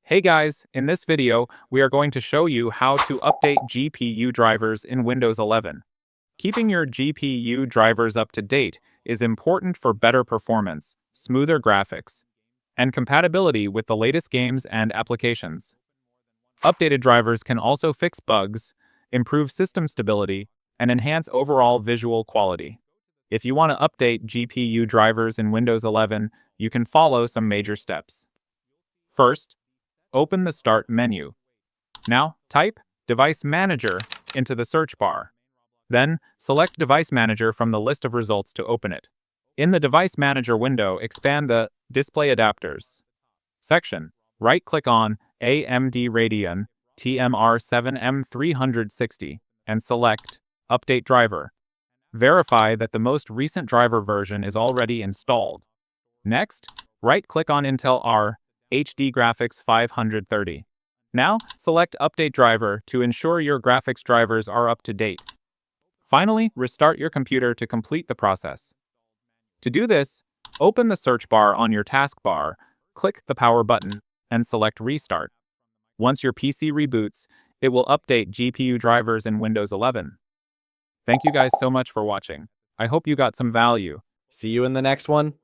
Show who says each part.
Speaker 1: Hey guys, in this video, we are going to show you how to update GPU drivers in Windows 11. Keeping your GPU drivers up to date is important for better performance, smoother graphics, and compatibility with the latest games and applications. Updated drivers can also fix bugs, improve system stability, and enhance overall visual quality. If you want to update GPU drivers in Windows 11, you can follow some major steps. First, open the Start menu. Now, type Device Manager into the search bar. Then, select Device Manager from the list of results to open it. In the Device Manager window, expand the Display Adapters section. Right-click on AMD Radeon TMR7M360 and select Update Driver. Verify that the most recent driver version is already installed. Next, right-click on Intel R HD Graphics 530. Now, select Update Driver to ensure your graphics drivers are up to date. Finally, restart your computer to complete the process. To do this, open the search bar on your taskbar, click the power button, and select Restart. Once your PC reboots, it will update GPU drivers in Windows 11. Thank you guys so much for watching. I hope you got some value.
Speaker 2: See you in the next one.